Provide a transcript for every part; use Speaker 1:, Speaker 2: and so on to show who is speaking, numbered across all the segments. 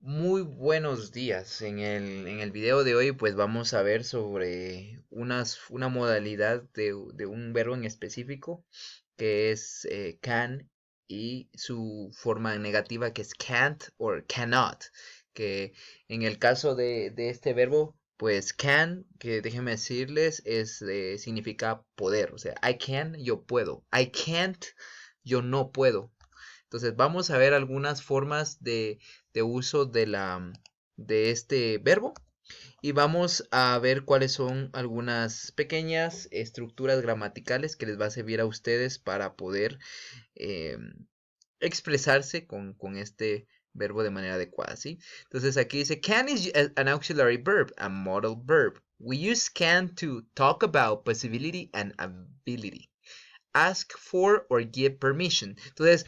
Speaker 1: Muy buenos días. En el video de hoy pues vamos a ver sobre una modalidad de un verbo en específico que es can y su forma negativa que es can't o cannot. Que en el caso de este verbo pues can, que déjenme decirles, significa poder. O sea, I can, yo puedo. I can't, yo no puedo. Entonces vamos a ver algunas formas de uso de este verbo y vamos a ver cuáles son algunas pequeñas estructuras gramaticales que les va a servir a ustedes para poder eh, expresarse con este verbo de manera adecuada, ¿sí? Entonces aquí dice, can is an auxiliary verb, a modal verb. We use can to talk about possibility and ability. Ask for or give permission. Entonces,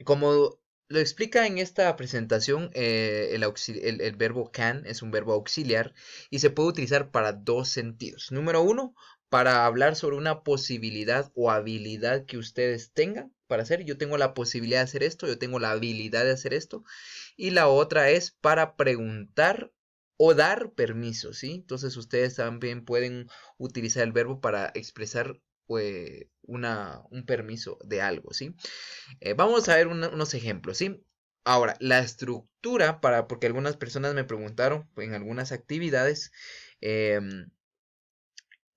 Speaker 1: como lo explica en esta presentación, el verbo can es un verbo auxiliar y se puede utilizar para dos sentidos. Número uno, para hablar sobre una posibilidad o habilidad que ustedes tengan para hacer. Yo tengo la posibilidad de hacer esto, yo tengo la habilidad de hacer esto. Y la otra es para preguntar o dar permiso, ¿sí? Entonces ustedes también pueden utilizar el verbo para expresar un permiso de algo, ¿sí? Vamos a ver unos ejemplos, ¿sí? Ahora, la estructura, porque algunas personas me preguntaron en algunas actividades, em,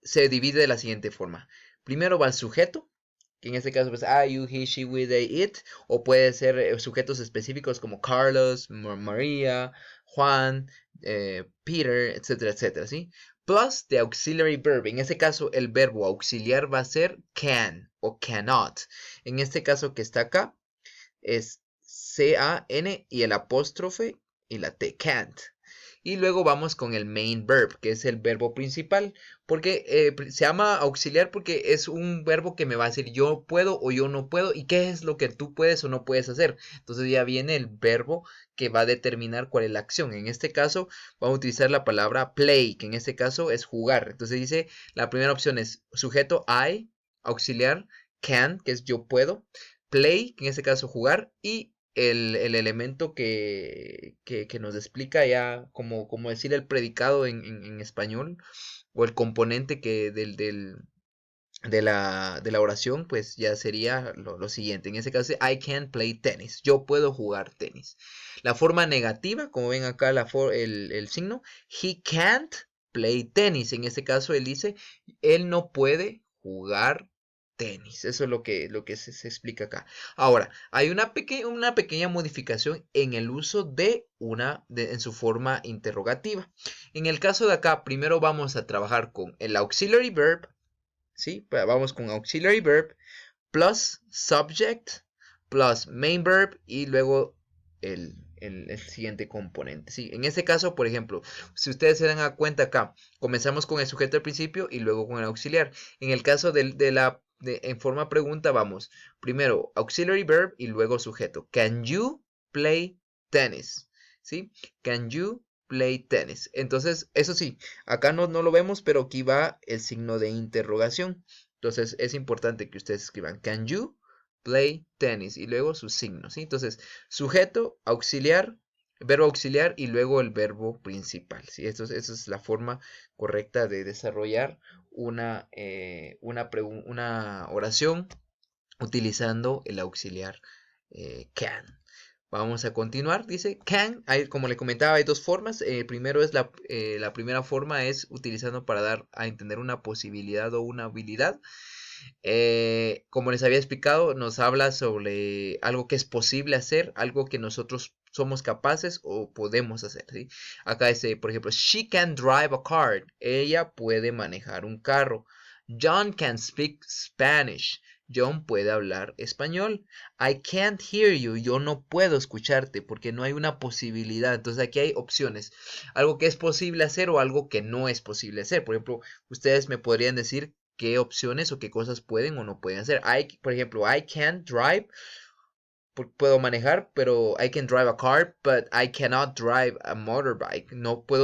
Speaker 1: se divide de la siguiente forma. Primero va el sujeto, que en este caso pues I, you, he, she, we, they, it, o puede ser sujetos específicos como Carlos, María, Juan, Peter, etcétera, etcétera, ¿sí? Plus the auxiliary verb. En este caso el verbo auxiliar va a ser can o cannot. En este caso que está acá, es C-A-N y el apóstrofe y la T, can't. Y luego vamos con el main verb, que es el verbo principal, porque se llama auxiliar porque es un verbo que me va a decir yo puedo o yo no puedo y qué es lo que tú puedes o no puedes hacer. Entonces ya viene el verbo que va a determinar cuál es la acción. En este caso vamos a utilizar la palabra play, que en este caso es jugar. Entonces dice, la primera opción es sujeto I, auxiliar can, que es yo puedo, play, que en este caso jugar, y el elemento que nos explica ya como decir el predicado en español, o el componente de la oración, pues ya sería lo siguiente. En ese caso, I can play tennis. Yo puedo jugar tenis. La forma negativa, como ven acá el signo, he can't play tennis. En este caso, él dice, él no puede jugar tenis. Eso es lo que se explica acá. Ahora, hay una pequeña modificación en el uso en su forma interrogativa. En el caso de acá, primero vamos a trabajar con el auxiliary verb. ¿Sí? Vamos con auxiliary verb plus subject plus main verb y luego el siguiente componente. ¿Sí? En este caso, por ejemplo, si ustedes se dan cuenta acá, comenzamos con el sujeto al principio y luego con el auxiliar. En el caso en forma pregunta, vamos primero auxiliary verb y luego sujeto. Can you play tennis? ¿Sí? Can you play tennis? Entonces, eso sí, acá no lo vemos, pero aquí va el signo de interrogación. Entonces es importante que ustedes escriban can you play tennis y luego su signo, ¿sí? Entonces, sujeto, auxiliar, verbo auxiliar y luego el verbo principal, ¿sí? Esa es la forma correcta de desarrollar una oración utilizando el auxiliar can. Vamos a continuar. Dice can. Como le comentaba, hay dos formas. Primero es la primera forma es utilizando para dar a entender una posibilidad o una habilidad. Como les había explicado, nos habla sobre algo que es posible hacer, algo que nosotros somos capaces o podemos hacer, ¿sí? Acá dice, por ejemplo, she can drive a car. Ella puede manejar un carro. John can speak Spanish. John puede hablar español. I can't hear you. Yo no puedo escucharte porque no hay una posibilidad. Entonces aquí hay opciones. Algo que es posible hacer o algo que no es posible hacer. Por ejemplo, ustedes me podrían decir qué opciones o qué cosas pueden o no pueden hacer. Por ejemplo, I can't drive. Puedo manejar, pero I can drive a car, but I cannot drive a motorbike.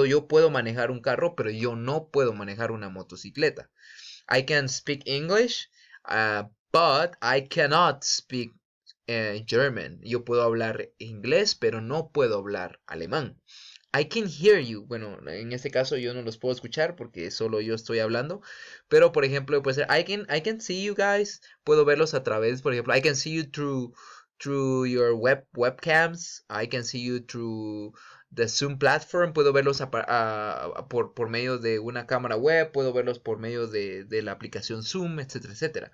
Speaker 1: Yo puedo manejar un carro, pero yo no puedo manejar una motocicleta. I can speak English, but I cannot speak German. Yo puedo hablar inglés, pero no puedo hablar alemán. I can hear you. Bueno, en este caso yo no los puedo escuchar porque solo yo estoy hablando. Pero por ejemplo, puede ser I can see you guys. Puedo verlos a través, por ejemplo, I can see you through your webcams. I can see you through the Zoom platform. Puedo verlos por medio de una cámara web. Puedo verlos por medio de la aplicación Zoom, etcétera, etcétera.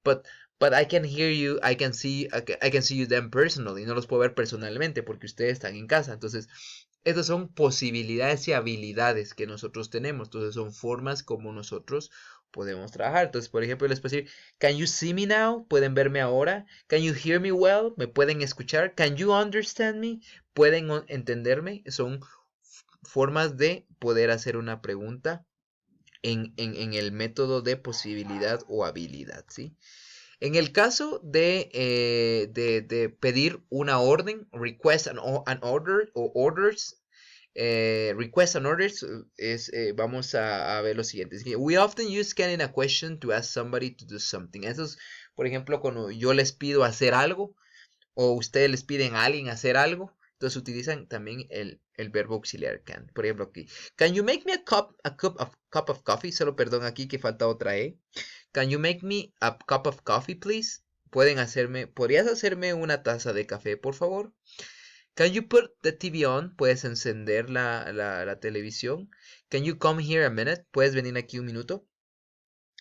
Speaker 1: But But I can hear you, I can see you them personally. No los puedo ver personalmente porque ustedes están en casa. Entonces, estas son posibilidades y habilidades que nosotros tenemos. Entonces, son formas como nosotros podemos trabajar. Entonces, por ejemplo, les puedo decir, can you see me now? ¿Pueden verme ahora? Can you hear me well? ¿Me pueden escuchar? Can you understand me? ¿Pueden entenderme? Son formas de poder hacer una pregunta en el método de posibilidad o habilidad, ¿sí? En el caso de pedir una orden, request an order o orders, request and orders, vamos a ver lo siguiente. We often use scanning a question to ask somebody to do something. Eso es, por ejemplo, cuando yo les pido hacer algo o ustedes les piden a alguien hacer algo. Entonces utilizan también el verbo auxiliar can. Por ejemplo, aquí. Can you make me cup of coffee? Solo perdón aquí que falta otra E. Can you make me a cup of coffee, please? ¿Podrías hacerme una taza de café, por favor? Can you put the TV on? ¿Puedes encender la televisión? Can you come here a minute? ¿Puedes venir aquí un minuto?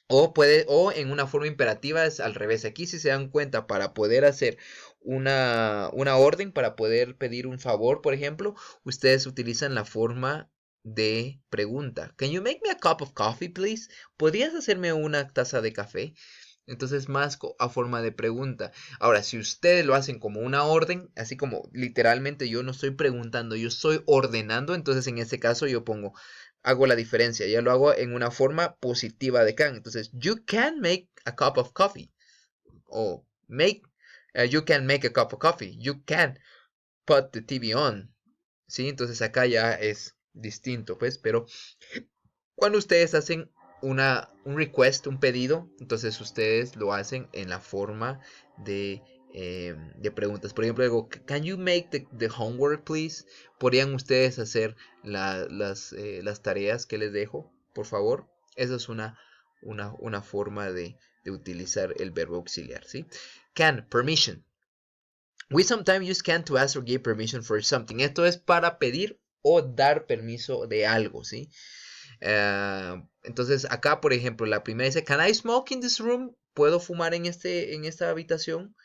Speaker 1: O en una forma imperativa es al revés. Aquí si se dan cuenta, para poder hacer una orden, para poder pedir un favor, por ejemplo, ustedes utilizan la forma de pregunta. Can you make me a cup of coffee, please? ¿Podrías hacerme una taza de café? Entonces más a forma de pregunta. Ahora, si ustedes lo hacen como una orden, así como literalmente yo no estoy preguntando, yo estoy ordenando, entonces en este caso yo hago la diferencia, ya lo hago en una forma positiva de can. Entonces, you can make a cup of coffee. O you can make a cup of coffee. You can put the TV on. ¿Sí? Entonces acá ya es distinto, pues, pero cuando ustedes hacen un request, un pedido, entonces ustedes lo hacen en la forma de preguntas. Por ejemplo, digo, can you make the homework, please? ¿Podrían ustedes hacer las tareas que les dejo, por favor? Esa es una forma de utilizar el verbo auxiliar, ¿sí? Can, permission. We sometimes use can to ask or give permission for something. Esto es para pedir o dar permiso de algo, ¿sí? Entonces acá, por ejemplo, la primera dice, can I smoke in this room? ¿Puedo fumar en esta habitación?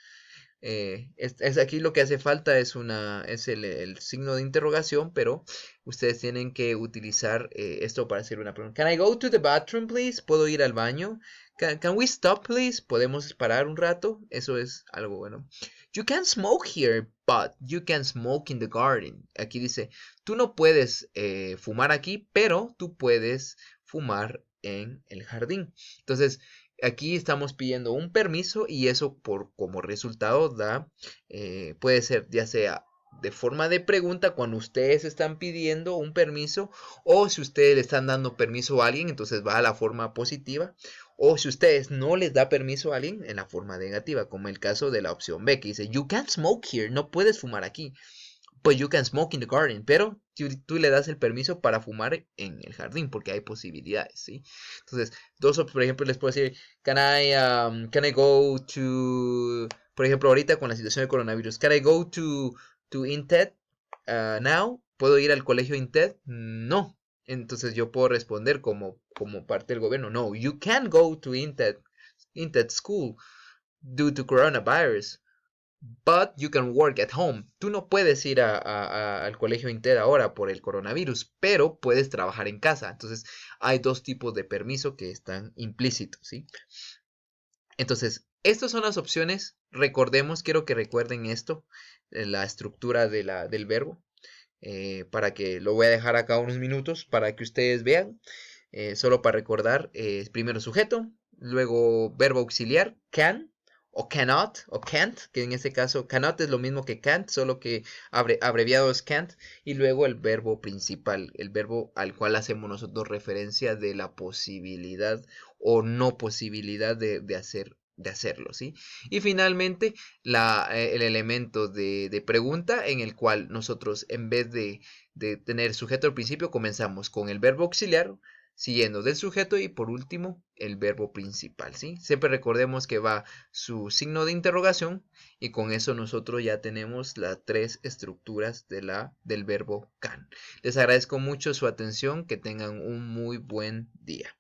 Speaker 1: Aquí lo que hace falta es el signo de interrogación, pero ustedes tienen que utilizar esto para hacer una pregunta. Can I go to the bathroom, please? ¿Puedo ir al baño? Can we stop, please? ¿Podemos parar un rato? Eso es algo bueno. You can smoke here, but you can smoke in the garden. Aquí dice, tú no puedes fumar aquí, pero tú puedes fumar en el jardín. Entonces, aquí estamos pidiendo un permiso y eso como resultado puede ser ya sea de forma de pregunta cuando ustedes están pidiendo un permiso o si ustedes le están dando permiso a alguien, entonces va a la forma positiva. O si ustedes no les da permiso a alguien en la forma negativa, como el caso de la opción B, que dice, you can't smoke here, no puedes fumar aquí. Pues you can smoke in the garden, pero tú le das el permiso para fumar en el jardín, porque hay posibilidades, ¿sí? Entonces, por ejemplo, les puedo decir, can I go to, por ejemplo, ahorita con la situación del coronavirus, can I go to Inted now? ¿Puedo ir al colegio Inted? No. Entonces yo puedo responder como parte del gobierno, no, you can go to Inted school due to coronavirus. But you can work at home. Tú no puedes ir al colegio Inter ahora por el coronavirus, pero puedes trabajar en casa. Entonces, hay dos tipos de permiso que están implícitos, ¿sí? Entonces, estas son las opciones. Recordemos, quiero que recuerden esto, la estructura del verbo, para que lo voy a dejar acá unos minutos para que ustedes vean. Solo para recordar, primero sujeto, luego verbo auxiliar, can, o cannot, o can't, que en este caso cannot es lo mismo que can't, solo que abreviado es can't, y luego el verbo principal, el verbo al cual hacemos nosotros referencia de la posibilidad o no posibilidad de hacer de hacerlo, ¿sí? Y finalmente, el elemento de pregunta en el cual nosotros en vez de tener sujeto al principio, comenzamos con el verbo auxiliar, siguiendo del sujeto y por último el verbo principal, ¿sí? Siempre recordemos que va su signo de interrogación y con eso nosotros ya tenemos las tres estructuras del verbo can. Les agradezco mucho su atención, que tengan un muy buen día.